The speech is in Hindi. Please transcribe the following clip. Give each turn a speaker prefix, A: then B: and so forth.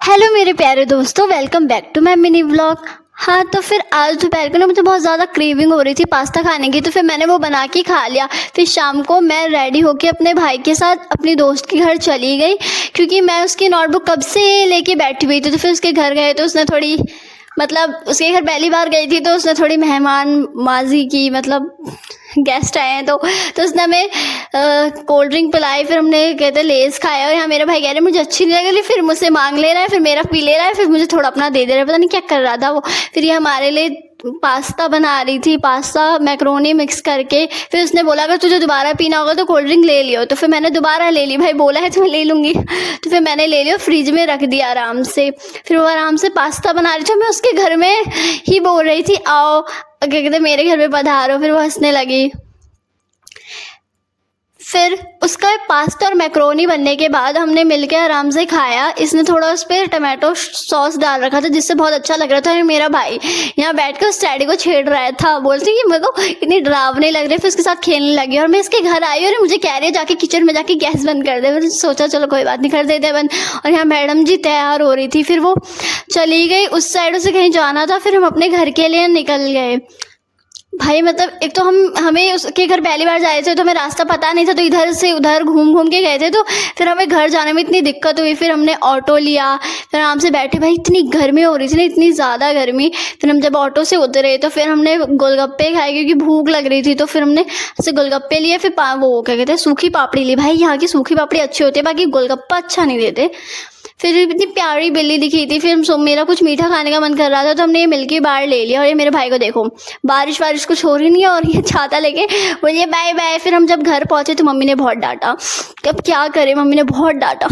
A: हेलो मेरे प्यारे दोस्तों, welcome back to my mini vlog. हाँ, तो फिर आज दोपहर को ना मुझे बहुत ज़्यादा क्रेविंग हो रही थी पास्ता खाने की, तो फिर मैंने वो बना के खा लिया। फिर शाम को मैं रेडी होके अपने भाई के साथ अपनी दोस्त के घर चली गई, क्योंकि मैं उसकी नोटबुक कब से लेके बैठी हुई थी। तो फिर उसके घर गए तो उसने थोड़ी उसके घर पहली बार गई थी, तो उसने थोड़ी मेहमान माजी की, गेस्ट आए हैं तो उसने हमें कोल्ड ड्रिंक पिलाई। फिर हमने कहते लेस खाया, और यहाँ मेरा भाई कह रहे मुझे अच्छी नहीं लग रही, फिर मुझसे मांग ले रहा है, फिर मेरा पी ले रहा है, फिर मुझे थोड़ा अपना दे दे रहा है, पता नहीं क्या कर रहा था वो। फिर ये हमारे लिए पास्ता बना रही थी, पास्ता मैक्रोनी मिक्स करके। फिर उसने बोला अगर तुझे दोबारा पीना होगा तो कोल्ड ड्रिंक ले लियो। तो फिर मैंने दोबारा ले ली, भाई बोला है तो मैं ले लूँगी। तो फिर मैंने ले लिया, फ्रिज में रख दिया आराम से। फिर वो आराम से पास्ता बना रही थी, मैं उसके घर में ही बोल रही थी आओ, क्या कहते मेरे घर में पधारो। फिर वो हंसने लगी। फिर उसका पास्ता और मैक्रोनी बनने के बाद हमने मिलके आराम से खाया। इसने थोड़ा उस पर टमाटो सॉस डाल रखा था, जिससे बहुत अच्छा लग रहा था। और मेरा भाई यहाँ बैठ कर उस डैडी को छेड़ रहा था, बोलती कि मेरे को इतनी डरावने लग रही। फिर उसके साथ खेलने लगी, और मैं इसके घर आई और मुझे कह रही है जाके किचन में जाके गैस बंद कर दे। मैंने सोचा चलो कोई बात नहीं, कर देते बंद। और यहाँ मैडम जी तैयार हो रही थी, फिर वो चली गई, उस साइड से कहीं जाना था। फिर हम अपने घर के लिए निकल गए। भाई एक तो हमें उसके घर पहली बार जाए थे, तो हमें रास्ता पता नहीं था, तो इधर से उधर घूम घूम के गए थे। तो फिर हमें घर जाने में इतनी दिक्कत हुई। फिर हमने ऑटो लिया, फिर आराम से बैठे। भाई इतनी गर्मी हो रही थी ना, इतनी ज़्यादा गर्मी। फिर हम जब ऑटो से उतरे तो फिर हमने गोलगप्पे खाए, क्योंकि भूख लग रही थी। तो फिर हमने ऐसे गोलगप्पे लिए, फिर वो क्या कहते हैं सूखी पापड़ी ली। भाई यहाँ की सूखी पापड़ी अच्छी होती है, बाकी गोलगप्पा अच्छा नहीं देते। फिर इतनी प्यारी बिल्ली दिखी थी। फिर मेरा कुछ मीठा खाने का मन कर रहा था, तो हमने ये मिल्की बार ले लिया। और ये मेरे भाई को देखो, बारिश कुछ हो रही नहीं है, और ये छाता लेके बोलिए बाय बाय। फिर हम जब घर पहुंचे तो मम्मी ने बहुत डांटा कि अब क्या करें, मम्मी ने बहुत डांटा।